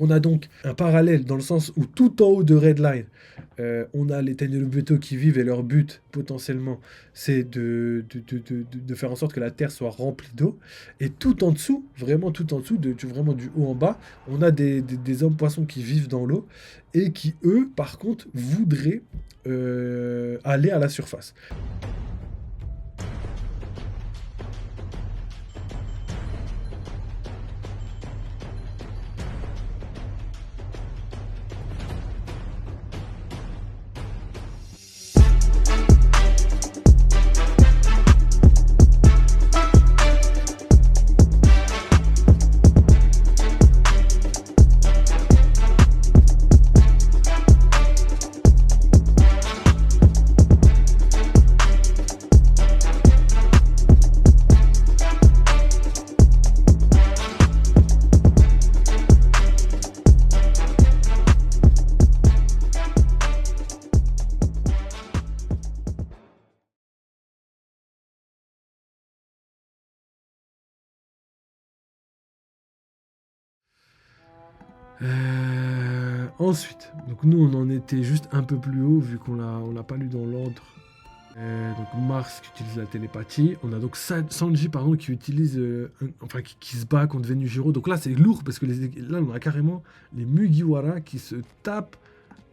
On a donc un parallèle dans le sens où tout en haut de Redline, on a les Tenryubuto qui vivent et leur but, potentiellement, c'est de faire en sorte que la Terre soit remplie d'eau. Et tout en dessous, vraiment tout en dessous, vraiment du haut en bas, on a des hommes-poissons qui vivent dans l'eau et qui, eux, par contre, voudraient aller à la surface. Ensuite, donc nous on en était juste un peu plus haut vu on l'a pas lu dans l'ordre. Donc Mars qui utilise la télépathie. On a donc Sanji pardon, qui utilise, qui se bat contre Venujiro. Donc là c'est lourd parce que là on a carrément les Mugiwara qui se tapent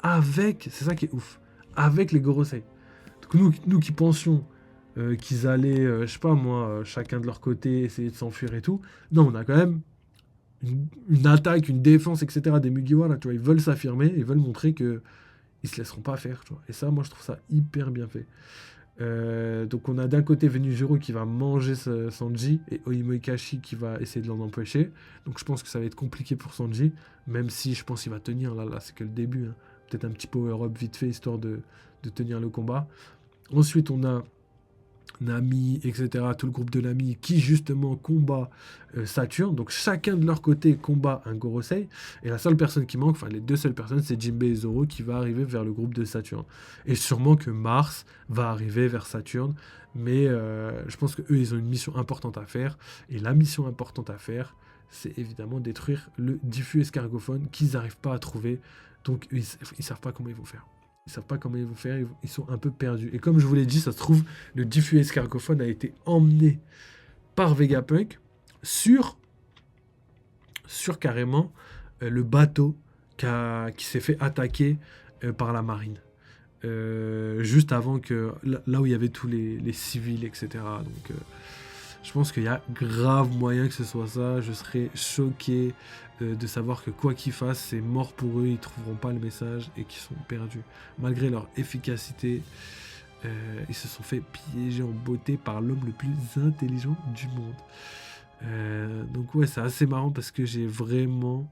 avec, c'est ça qui est ouf, avec les Gorosei. Donc nous qui pensions qu'ils allaient, je sais pas moi, chacun de leur côté essayer de s'enfuir et tout. Non, on a quand même une attaque, une défense, etc. des Mugiwara, tu vois, ils veulent s'affirmer, ils veulent montrer que ils se laisseront pas faire, tu vois. Et ça, moi, je trouve ça hyper bien fait. Donc on a d'un côté Venujiro qui va manger Sanji et Oimo Ikashi qui va essayer de l'en empêcher. Donc je pense que ça va être compliqué pour Sanji, même si je pense qu'il va tenir, là c'est que le début. Hein. Peut-être un petit power-up vite fait, histoire de tenir le combat. Ensuite on a Nami, etc., tout le groupe de Nami qui justement combat Saturne. Donc chacun de leur côté combat un Gorosei. Et la seule personne qui manque, enfin les deux seules personnes, c'est Jinbei et Zoro qui va arriver vers le groupe de Saturne. Et sûrement que Mars va arriver vers Saturne. Mais je pense qu'eux, ils ont une mission importante à faire. Et la mission importante à faire, c'est évidemment détruire le diffus escargophone qu'ils n'arrivent pas à trouver. Donc ils ne savent pas comment ils vont faire. Ils savent pas comment ils vont faire, ils sont un peu perdus. Et comme je vous l'ai dit, ça se trouve, le diffus escargophone a été emmené par Vegapunk sur carrément le bateau qui s'est fait attaquer par la marine. Juste avant que... Là où il y avait tous les civils, etc. Donc je pense qu'il y a grave moyen que ce soit ça. Je serais choqué de savoir que quoi qu'ils fassent, c'est mort pour eux, ils trouveront pas le message et qu'ils sont perdus. Malgré leur efficacité, ils se sont fait piéger en beauté par l'homme le plus intelligent du monde. Donc ouais, c'est assez marrant parce que j'ai vraiment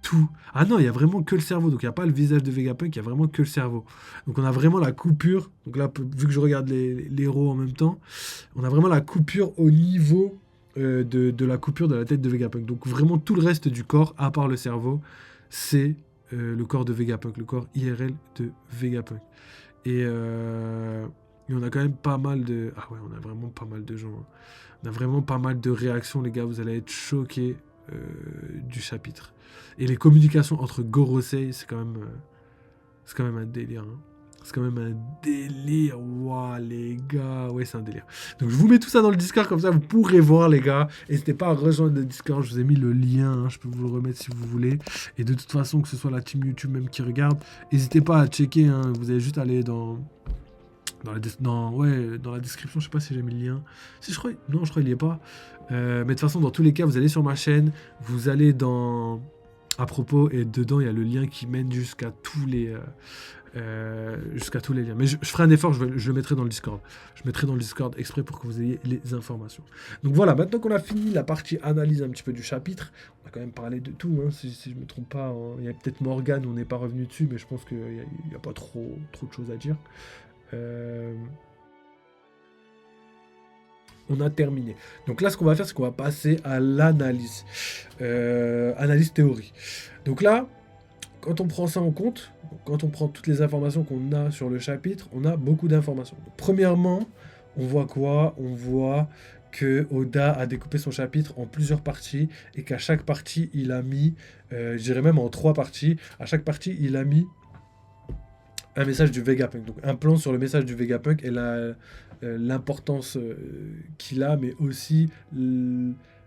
tout. Ah non, il y a vraiment que le cerveau, donc il n'y a pas le visage de Vegapunk, il y a vraiment que le cerveau. Donc on a vraiment la coupure, donc là, vu que je regarde les héros en même temps, on a vraiment la coupure au niveau de la coupure de la tête de Vegapunk. Donc vraiment tout le reste du corps, à part le cerveau, c'est le corps de Vegapunk, le corps IRL de Vegapunk. Et on a quand même pas mal de... Ah ouais, on a vraiment pas mal de gens. Hein. On a vraiment pas mal de réactions, les gars, vous allez être choqués du chapitre. Et les communications entre Gorosei, c'est quand même un délire. Hein. C'est quand même un délire. Waouh, les gars. Ouais, c'est un délire. Donc, je vous mets tout ça dans le Discord, comme ça, vous pourrez voir, les gars. N'hésitez pas à rejoindre le Discord. Je vous ai mis le lien. Hein. Je peux vous le remettre si vous voulez. Et de toute façon, que ce soit la team YouTube même qui regarde, n'hésitez pas à checker. Hein. Vous allez juste aller dans la description. Je sais pas si j'ai mis le lien. Si, je crois qu'il y est pas. Mais de toute façon, dans tous les cas, vous allez sur ma chaîne. Vous allez dans... À propos, et dedans, il y a le lien qui mène jusqu'à tous les liens. Mais je ferai un effort, je le mettrai dans le Discord. Je mettrai dans le Discord exprès pour que vous ayez les informations. Donc voilà, maintenant qu'on a fini la partie analyse un petit peu du chapitre, on a quand même parlé de tout, hein, si je ne me trompe pas. Hein. Il y a peut-être Morgane, on n'est pas revenu dessus, mais je pense qu'il n'y a pas trop de choses à dire. On a terminé. Donc là, ce qu'on va faire, c'est qu'on va passer à l'analyse. Analyse théorie. Donc là, quand on prend ça en compte, quand on prend toutes les informations qu'on a sur le chapitre, on a beaucoup d'informations. Donc, premièrement, on voit quoi ? On voit que Oda a découpé son chapitre en plusieurs parties et qu'à chaque partie, il a mis, je dirais même en 3 parties, à chaque partie, il a mis un message du Vegapunk. Donc un plan sur le message du Vegapunk et l'importance qu'il a, mais aussi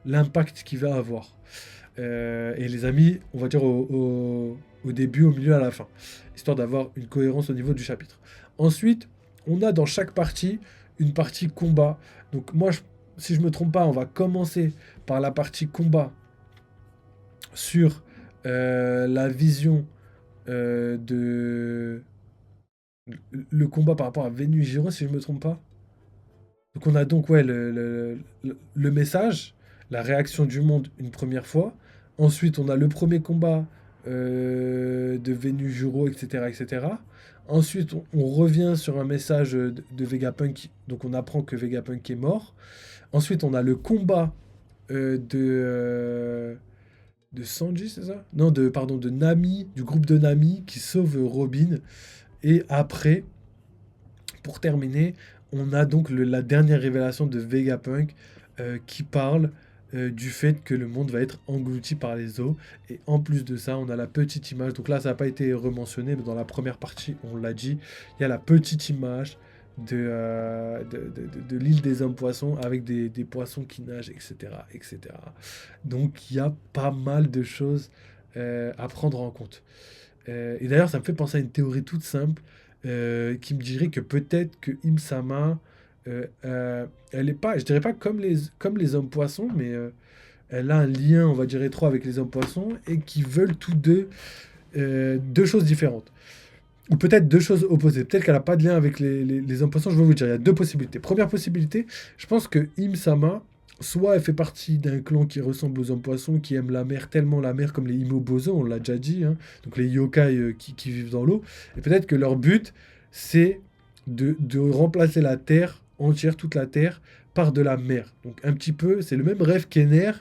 l'impact qu'il va avoir. Et les amis, on va dire au début, au milieu, à la fin, histoire d'avoir une cohérence au niveau du chapitre. Ensuite, on a dans chaque partie une partie combat. Donc moi, si je me trompe pas, on va commencer par la partie combat sur la vision de le combat par rapport à Vénus Giro, si je me trompe pas. Donc on a donc ouais, le message, la réaction du monde une première fois. Ensuite, on a le premier combat de Vénus Juro, etc., etc. Ensuite, on revient sur un message de Vegapunk. Donc on apprend que Vegapunk est mort. Ensuite, on a le combat de Sanji, c'est ça? Non, pardon, de Nami, du groupe de Nami qui sauve Robin. Et après, pour terminer, on a donc la dernière révélation de Vegapunk qui parle du fait que le monde va être englouti par les eaux. Et en plus de ça, on a la petite image. Donc là, ça n'a pas été rementionné, mais dans la première partie, on l'a dit. Il y a la petite image de l'île des hommes poissons avec des poissons qui nagent, etc., etc. Donc il y a pas mal de choses à prendre en compte. Et d'ailleurs, ça me fait penser à une théorie toute simple qui me dirait que peut-être que Im-sama, elle est pas, je dirais pas comme les hommes poissons, mais elle a un lien, on va dire, étroit avec les hommes poissons et qui veulent tous deux choses différentes. Ou peut-être deux choses opposées. Peut-être qu'elle n'a pas de lien avec les hommes poissons. Je vais vous dire, il y a deux possibilités. Première possibilité, je pense que Im-sama, soit elle fait partie d'un clan qui ressemble aux hommes poissons, qui aime la mer tellement la mer comme les Imobozo, on l'a déjà dit, hein, donc les yokai qui vivent dans l'eau. Et peut-être que leur but, c'est de remplacer la terre entière, toute la terre, par de la mer. Donc un petit peu, c'est le même rêve qu'Ener,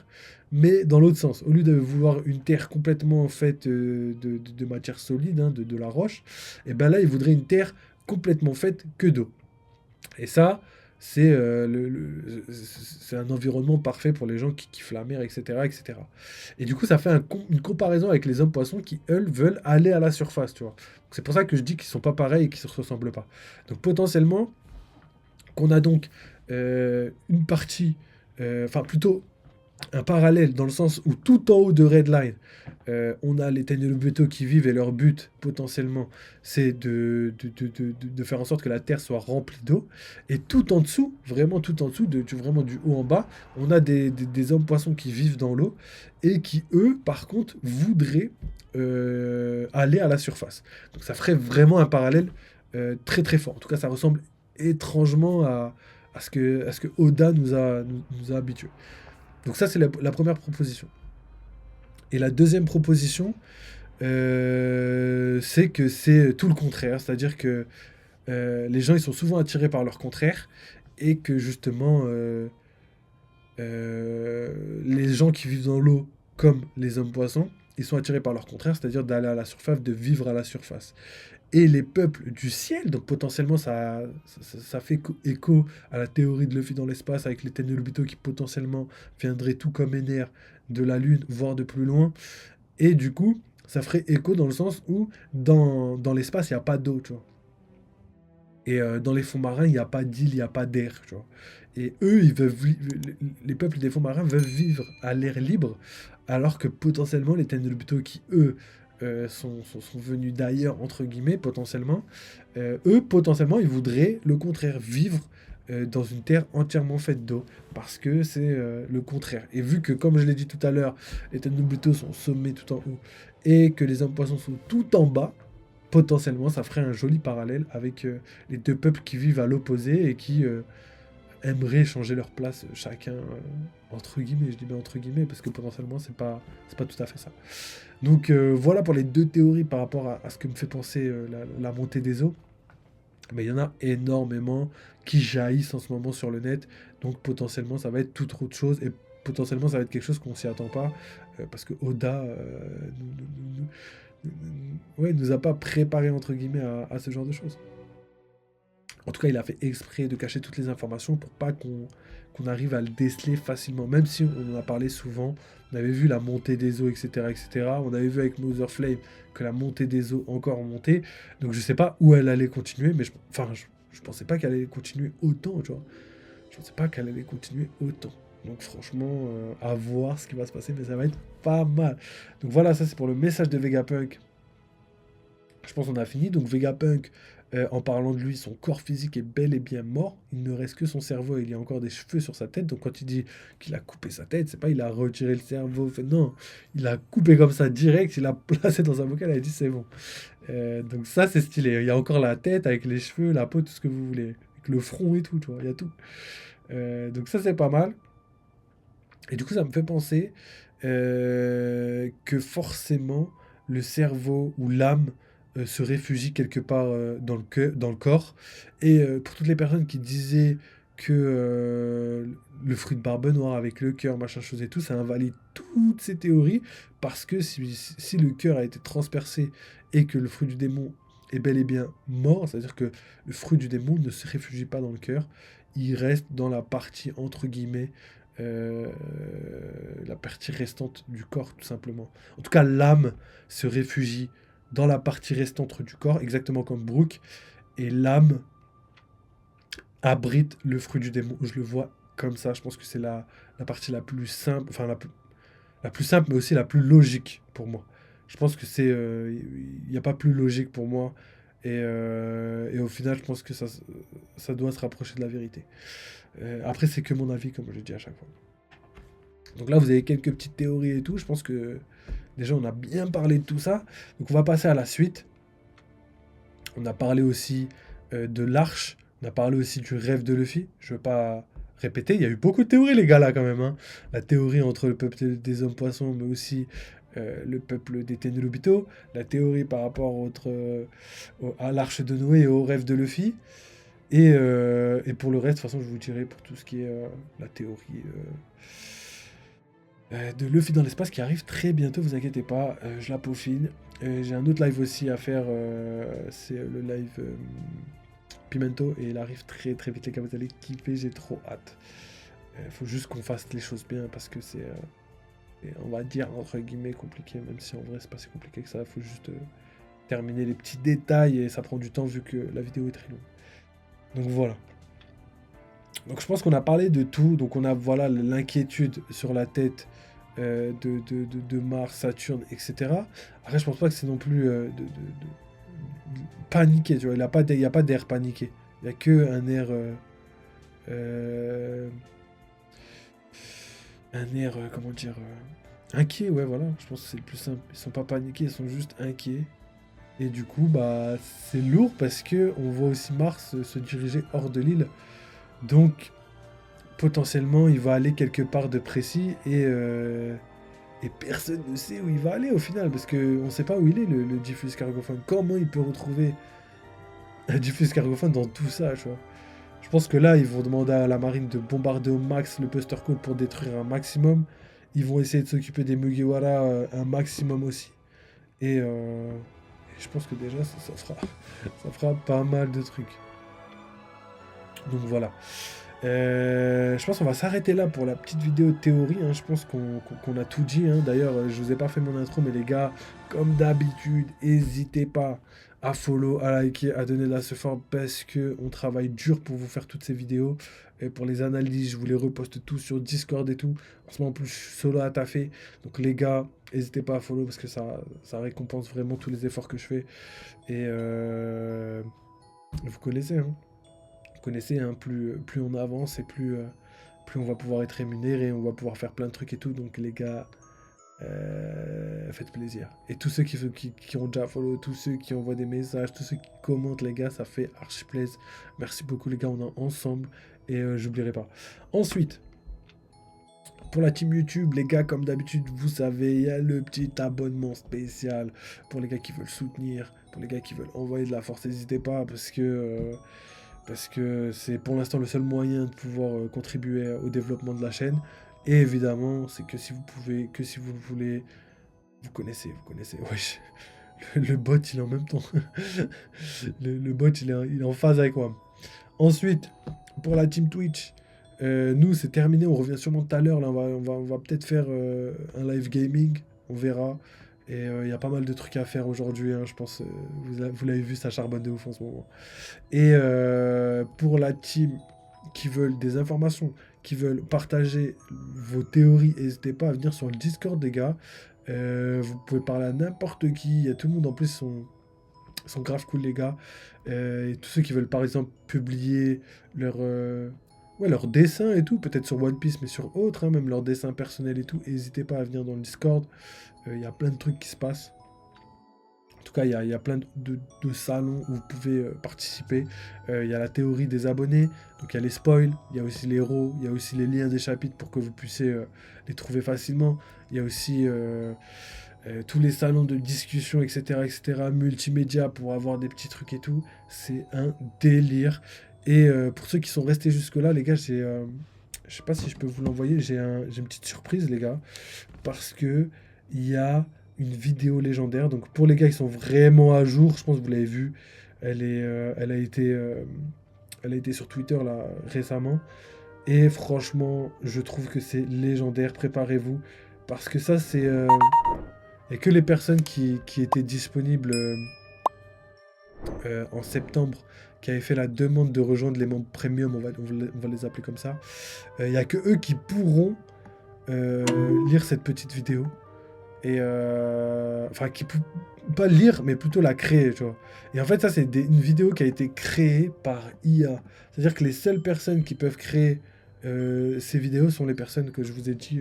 mais dans l'autre sens. Au lieu de vouloir une terre complètement faite de matière solide, hein, de la roche, et ben là, ils voudraient une terre complètement faite que d'eau. Et ça, c'est un environnement parfait pour les gens qui kiffent la mer, etc., etc. Et du coup, ça fait une comparaison avec les hommes poissons qui, eux, veulent aller à la surface, tu vois. C'est pour ça que je dis qu'ils sont pas pareils et qu'ils se ressemblent pas. Donc potentiellement, qu'on a donc une partie, enfin plutôt un parallèle dans le sens où tout en haut de Redline, on a les Tenryubuto qui vivent et leur but potentiellement c'est de faire en sorte que la Terre soit remplie d'eau. Et tout en dessous, vraiment tout en dessous, vraiment du haut en bas, on a des hommes poissons qui vivent dans l'eau et qui eux par contre voudraient aller à la surface. Donc ça ferait vraiment un parallèle très très fort. En tout cas ça ressemble étrangement à ce que Oda nous a habitués. Donc ça, c'est la première proposition. Et la deuxième proposition, c'est que c'est tout le contraire. C'est-à-dire que les gens, ils sont souvent attirés par leur contraire et que justement, les gens qui vivent dans l'eau, comme les hommes poissons, ils sont attirés par leur contraire, c'est-à-dire d'aller à la surface, de vivre à la surface. Et les peuples du ciel, donc potentiellement ça fait écho à la théorie de Luffy dans l'espace avec les Tenryubito qui potentiellement viendraient tout comme Ener de la Lune, voire de plus loin. Et du coup, ça ferait écho dans le sens où dans l'espace, il n'y a pas d'eau, tu vois. Et dans les fonds marins, il n'y a pas d'île, il n'y a pas d'air, tu vois. Et eux, les peuples des fonds marins veulent vivre à l'air libre, alors que potentiellement les Tenryubito qui, eux, sont venus d'ailleurs, entre guillemets, potentiellement, eux, potentiellement, ils voudraient le contraire, vivre dans une terre entièrement faite d'eau, parce que c'est le contraire. Et vu que, comme je l'ai dit tout à l'heure, les Tenryubito sont au sommet tout en haut, et que les hommes poissons sont tout en bas, potentiellement, ça ferait un joli parallèle avec les deux peuples qui vivent à l'opposé et qui aimeraient changer leur place chacun, entre guillemets, je dis bien entre guillemets, parce que potentiellement, c'est pas tout à fait ça. Donc voilà pour les deux théories par rapport à ce que me fait penser la montée des eaux. Mais il y en a énormément qui jaillissent en ce moment sur le net, donc potentiellement, ça va être toute autre chose, et potentiellement, ça va être quelque chose qu'on s'y attend pas, parce que Oda ouais, nous a pas préparé, entre guillemets, à ce genre de choses. En tout cas, il a fait exprès de cacher toutes les informations pour pas qu'on arrive à le déceler facilement. Même si on en a parlé souvent, on avait vu la montée des eaux, etc., etc. On avait vu avec Mother Flame que la montée des eaux encore montait. Donc je sais pas où elle allait continuer, mais je pensais pas qu'elle allait continuer autant, tu vois. Je pensais pas qu'elle allait continuer autant. Donc franchement, à voir ce qui va se passer, mais ça va être pas mal. Donc voilà, ça c'est pour le message de Vegapunk. Je pense qu'on a fini. Donc Vegapunk, en parlant de lui, son corps physique est bel et bien mort. Il ne reste que son cerveau et il y a encore des cheveux sur sa tête. Donc quand il dit qu'il a coupé sa tête, c'est pas il a retiré le cerveau. Non, il a coupé comme ça direct, il l'a placé dans un bocal et il a dit c'est bon. Donc ça c'est stylé. Il y a encore la tête avec les cheveux, la peau, tout ce que vous voulez. Avec le front et tout, tu vois, il y a tout. Donc ça c'est pas mal. Et du coup ça me fait penser que forcément le cerveau ou l'âme se réfugie quelque part dans le corps. Et pour toutes les personnes qui disaient que le fruit de barbe noire avec le cœur, machin chose et tout, ça invalide toutes ces théories, parce que si le cœur a été transpercé et que le fruit du démon est bel et bien mort, c'est-à-dire que le fruit du démon ne se réfugie pas dans le cœur, il reste dans la partie entre guillemets euh, la partie restante du corps, tout simplement. En tout cas, l'âme se réfugie dans la partie restante du corps, exactement comme Brooke, et l'âme abrite le fruit du démon. Je le vois comme ça. Je pense que c'est la partie la plus simple, enfin la plus simple, mais aussi la plus logique pour moi. Je pense que c'est, il n'y a pas plus logique pour moi. Et au final, je pense que ça doit se rapprocher de la vérité. Après, c'est que mon avis, comme je le dis à chaque fois. Donc là, vous avez quelques petites théories et tout. Je pense que déjà, on a bien parlé de tout ça. Donc on va passer à la suite. On a parlé aussi de l'arche. On a parlé aussi du rêve de Luffy. Je ne veux pas répéter. Il y a eu beaucoup de théories, les gars, là, quand même. Hein. La théorie entre le peuple des hommes poissons, mais aussi le peuple des Tenryubito. La théorie par rapport à l'arche de Noé et au rêve de Luffy. Et pour le reste, de toute façon, je vous dirai pour tout ce qui est la théorie de Luffy dans l'espace qui arrive très bientôt, vous inquiétez pas, je la peaufine. J'ai un autre live aussi à faire, c'est le live Pimento, et il arrive très très vite les gars, vous allez kiffer, j'ai trop hâte. Faut juste qu'on fasse les choses bien parce que c'est, on va dire entre guillemets compliqué, même si en vrai c'est pas si compliqué que ça, faut juste terminer les petits détails et ça prend du temps vu que la vidéo est très longue. Donc voilà. Donc je pense qu'on a parlé de tout. Donc on a voilà l'inquiétude sur la tête de Mars, Saturne, etc. Après je pense pas que c'est non plus de paniquer. Tu vois, il y a pas d'air paniqué. Il y a que euh, un air comment dire inquiet. Ouais voilà. Je pense que c'est le plus simple. Ils sont pas paniqués, ils sont juste inquiets. Et du coup bah c'est lourd parce que on voit aussi Mars se diriger hors de l'île. Donc potentiellement il va aller quelque part de précis et personne ne sait où il va aller au final parce qu'on ne sait pas où il est le Diffus Cargophone. Comment il peut retrouver un Diffus Cargophone dans tout ça, tu vois. Je pense que là ils vont demander à la marine de bombarder au max le Buster Call pour détruire un maximum. Ils vont essayer de s'occuper des Mugiwara un maximum aussi. Et je pense que déjà ça fera pas mal de trucs. Donc voilà. Je pense qu'on va s'arrêter là pour la petite vidéo de théorie. Hein. Je pense qu'on a tout dit. Hein. D'ailleurs, je vous ai pas fait mon intro, mais les gars, comme d'habitude, n'hésitez pas à follow, à liker, à donner de la support parce que on travaille dur pour vous faire toutes ces vidéos. Et pour les analyses, je vous les reposte tout sur Discord et tout. En ce moment, en plus, je suis solo à taffer. Donc les gars, n'hésitez pas à follow parce que ça récompense vraiment tous les efforts que je fais. Et vous connaissez, hein. Vous connaissez, hein, plus on avance et plus on va pouvoir être rémunéré, on va pouvoir faire plein de trucs et tout. Donc les gars, faites plaisir. Et tous ceux qui ont déjà follow, tous ceux qui envoient des messages, tous ceux qui commentent, les gars, ça fait archi plaisir. Merci beaucoup les gars, on est ensemble et j'oublierai pas. Ensuite, pour la team YouTube, les gars, comme d'habitude, vous savez, il y a le petit abonnement spécial pour les gars qui veulent soutenir, pour les gars qui veulent envoyer de la force. N'hésitez pas parce que c'est pour l'instant le seul moyen de pouvoir contribuer au développement de la chaîne. Et évidemment, c'est que si vous pouvez, que si vous le voulez, vous connaissez, wesh. Le bot, il est en même temps. Le bot, il est en phase avec moi. Ensuite, pour la team Twitch, nous, c'est terminé. On revient sûrement tout à l'heure. Là, on va peut-être faire un live gaming. On verra. Et il y a pas mal de trucs à faire aujourd'hui. Hein, je pense, vous l'avez vu, ça charbonne de ouf en ce moment. Et pour la team qui veulent des informations, qui veulent partager vos théories, n'hésitez pas à venir sur le Discord, les gars. Vous pouvez parler à n'importe qui. Il y a tout le monde en plus sont grave cool, les gars. Et tous ceux qui veulent par exemple publier leur, ouais, leurs dessins et tout, peut-être sur One Piece, mais sur autres, hein, même leurs dessins personnels et tout, n'hésitez pas à venir dans le Discord. Il y a plein de trucs qui se passent. En tout cas, il y a plein de salons où vous pouvez participer. Il y a la théorie des abonnés, donc il y a les spoils, il y a aussi les héros, il y a aussi les liens des chapitres pour que vous puissiez les trouver facilement. Il y a aussi tous les salons de discussion, etc., multimédia pour avoir des petits trucs et tout. C'est un délire. Et pour ceux qui sont restés jusque-là, les gars, je sais pas si je peux vous l'envoyer, j'ai une petite surprise, les gars, parce que il y a une vidéo légendaire. Donc pour les gars qui sont vraiment à jour, je pense que vous l'avez vu, elle a été sur Twitter là récemment. Et franchement, je trouve que c'est légendaire. Préparez-vous, parce que ça c'est et que les personnes qui étaient disponibles en septembre, qui avaient fait la demande de rejoindre les membres premium, on va les appeler comme ça. Il n'y a que eux qui pourront lire cette petite vidéo. Et enfin, pas lire, mais plutôt la créer, tu vois. Et en fait, ça, c'est une vidéo qui a été créée par IA. C'est-à-dire que les seules personnes qui peuvent créer ces vidéos sont les personnes que je vous ai dit,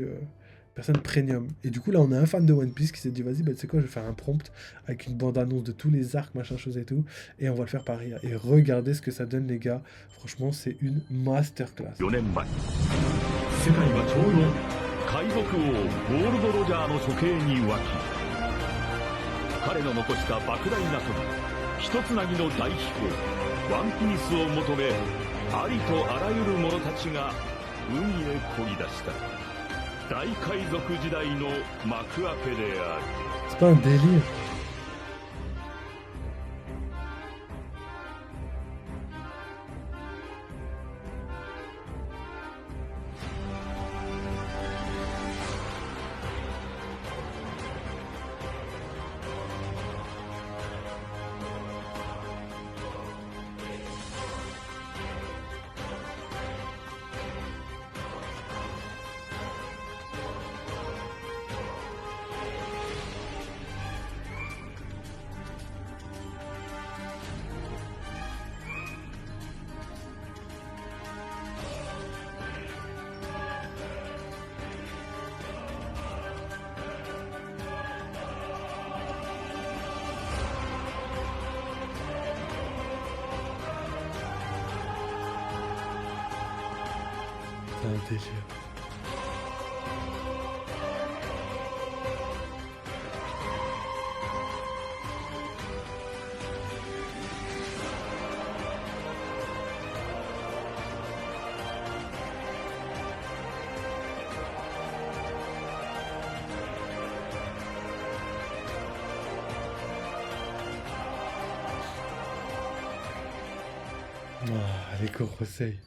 personnes premium. Et du coup, là, on a un fan de One Piece qui s'est dit, vas-y, bah, tu sais quoi, je vais faire un prompt avec une bande-annonce de tous les arcs, machin, chose et tout. Et on va le faire par IA. Et regardez ce que ça donne, les gars. Franchement, c'est une masterclass. 海賊王ゴールド・ロジャーの処刑に沸き彼の残した莫大な富一つなぎの大飛行ワンピースを求めありとあらゆる者たちが海へ漕ぎ出した大海賊時代の幕開けである。 C'est pas un délire. C'est un délire. Ah, les Gorosei.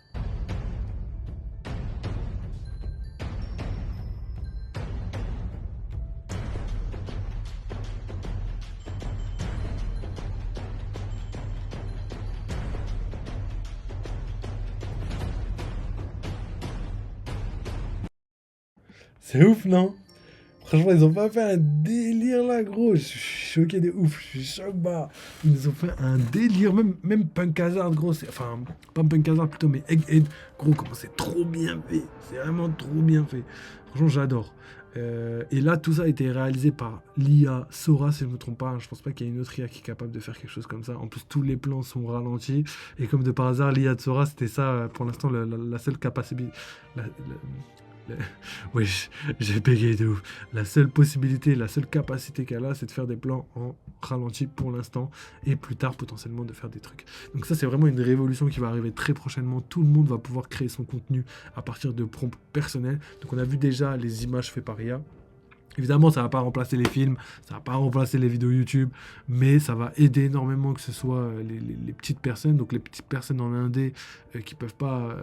C'est ouf, non? Franchement, ils ont pas fait un délire là, gros. Je suis choqué de ouf. Je suis choqué bas. Ils nous ont fait un délire. Même Punk Hazard, gros. Enfin, pas Punk Hazard plutôt, mais Egghead. Gros, comment c'est trop bien fait. C'est vraiment trop bien fait. Franchement, j'adore. Et là, tout ça a été réalisé par l'IA Sora, si je ne me trompe pas. Je pense pas qu'il y ait une autre IA qui est capable de faire quelque chose comme ça. En plus, tous les plans sont ralentis. Et comme de par hasard, l'IA de Sora, c'était ça, pour l'instant, la seule capacité. Oui, j'ai bégayé de ouf. La seule possibilité, la seule capacité qu'elle a, c'est de faire des plans en ralenti pour l'instant, et plus tard potentiellement de faire des trucs. Donc ça, c'est vraiment une révolution qui va arriver très prochainement. Tout le monde va pouvoir créer son contenu à partir de prompts personnels. Donc on a vu déjà les images faites par IA. Évidemment, ça va pas remplacer les films, ça va pas remplacer les vidéos YouTube, mais ça va aider énormément que ce soit les petites personnes, donc les petites personnes en indé qui peuvent pas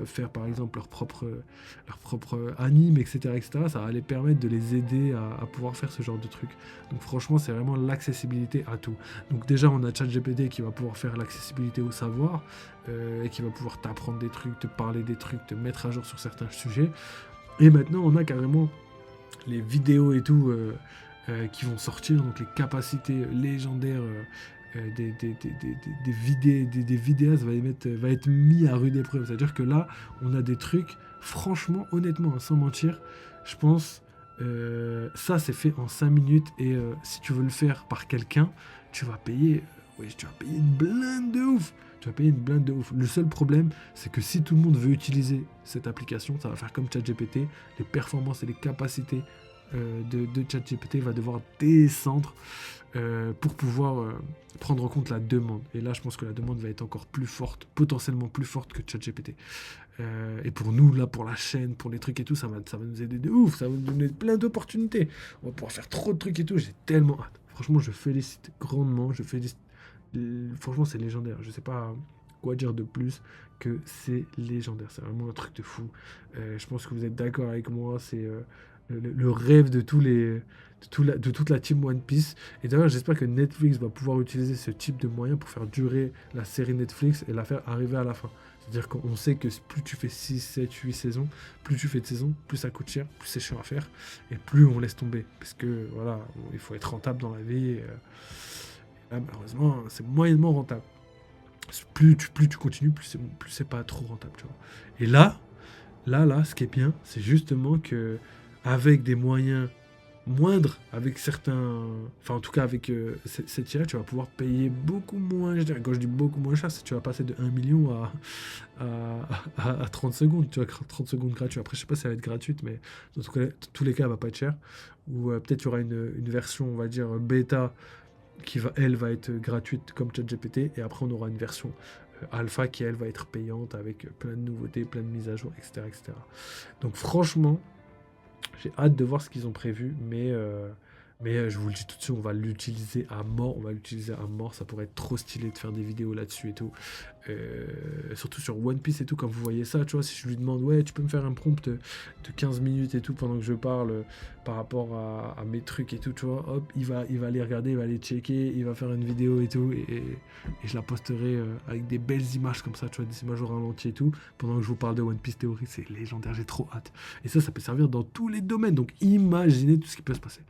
faire par exemple leur propre anime, etc. Ça va les permettre de les aider à pouvoir faire ce genre de trucs. Donc franchement, c'est vraiment l'accessibilité à tout. Donc déjà, on a ChatGPT qui va pouvoir faire l'accessibilité au savoir et qui va pouvoir t'apprendre des trucs, te parler des trucs, te mettre à jour sur certains sujets. Et maintenant, on a carrément les vidéos et tout qui vont sortir, donc les capacités légendaires des vidéastes va être mis à rude épreuve. C'est-à-dire que là, on a des trucs, franchement, honnêtement, sans mentir, je pense, ça c'est fait en 5 minutes et si tu veux le faire par quelqu'un, tu vas payer une blinde de ouf. Le seul problème, c'est que si tout le monde veut utiliser cette application, ça va faire comme ChatGPT. Les performances et les capacités de ChatGPT va devoir descendre pour pouvoir prendre en compte la demande. Et là, je pense que la demande va être encore plus forte, potentiellement plus forte que ChatGPT. Et pour nous, là, pour la chaîne, pour les trucs et tout, ça va nous aider de ouf. Ça va nous donner plein d'opportunités. On va pouvoir faire trop de trucs et tout. J'ai tellement hâte. Franchement, je félicite grandement. Franchement, c'est légendaire. Je sais pas quoi dire de plus que c'est légendaire. C'est vraiment un truc de fou. Je pense que vous êtes d'accord avec moi. C'est le rêve de toute la team One Piece. Et d'ailleurs, j'espère que Netflix va pouvoir utiliser ce type de moyens pour faire durer la série Netflix et la faire arriver à la fin. C'est-à-dire qu'on sait que plus tu fais 6, 7, 8 saisons, plus tu fais de saisons, plus ça coûte cher, plus c'est chiant à faire, et plus on laisse tomber. Parce que, voilà, il faut être rentable dans la vie. Et là, malheureusement, c'est moyennement rentable. Plus tu continues, plus c'est pas trop rentable, tu vois. Et là, ce qui est bien, c'est justement que avec des moyens moindres, avec certains... Enfin, en tout cas, avec cette IA, tu vas pouvoir payer beaucoup moins. Quand je dis beaucoup moins cher, c'est que tu vas passer de 1 million à 30 secondes. Tu vois, 30 secondes gratuites. Après, je sais pas si ça va être gratuite, mais dans tous les cas, elle va pas être chère. Ou peut-être il y aura une version, on va dire, bêta, qui va être gratuite comme ChatGPT. Et après, on aura une version alpha qui, elle, va être payante avec plein de nouveautés, plein de mises à jour, etc. etc. Donc, franchement... J'ai hâte de voir ce qu'ils ont prévu, mais je vous le dis tout de suite, on va l'utiliser à mort. Ça pourrait être trop stylé de faire des vidéos là-dessus et tout. Surtout sur One Piece et tout, quand vous voyez ça, tu vois, si je lui demande, ouais, tu peux me faire un prompt de 15 minutes et tout pendant que je parle par rapport à mes trucs et tout, tu vois, hop, il va aller regarder, il va aller checker, il va faire une vidéo et tout, et je la posterai avec des belles images comme ça, tu vois, des images au ralenti et tout, pendant que je vous parle de One Piece Theory. C'est légendaire, j'ai trop hâte. Et ça peut servir dans tous les domaines, donc imaginez tout ce qui peut se passer.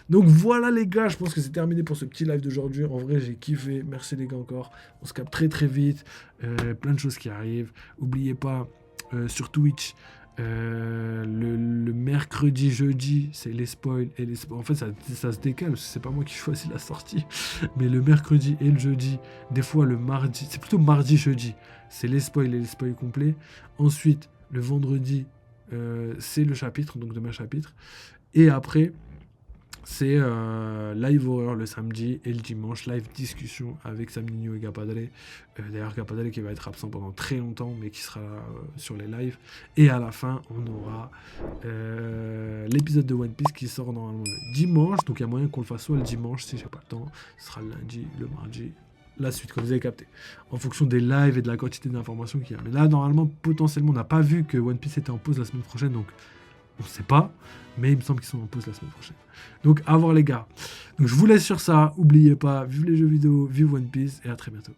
Donc voilà les gars, je pense que c'est terminé pour ce petit live d'aujourd'hui. En vrai, j'ai kiffé, merci les gars encore. On se capte très très vite, plein de choses qui arrivent. N'oubliez pas, sur Twitch, le mercredi, jeudi, c'est les spoils. En fait, ça se décale, parce que c'est pas moi qui choisis la sortie. Mais le mercredi et le jeudi, des fois le mardi, c'est plutôt mardi, jeudi, c'est les spoils et les spoils complets. Ensuite, le vendredi, c'est le chapitre, donc demain chapitre. Et après, c'est live horror le samedi et le dimanche, live discussion avec Sam Nino et Gapadre. D'ailleurs, Gapadre qui va être absent pendant très longtemps, mais qui sera sur les lives. Et à la fin, on aura l'épisode de One Piece qui sort normalement le dimanche. Donc il y a moyen qu'on le fasse soit le dimanche, si j'ai pas le temps. Ce sera le lundi, le mardi, la suite, comme vous avez capté. En fonction des lives et de la quantité d'informations qu'il y a. Mais là, normalement, potentiellement, on n'a pas vu que One Piece était en pause la semaine prochaine, donc on ne sait pas, mais il me semble qu'ils sont en pause la semaine prochaine. Donc à voir les gars. Donc je vous laisse sur ça, n'oubliez pas, vive les jeux vidéo, vive One Piece et à très bientôt.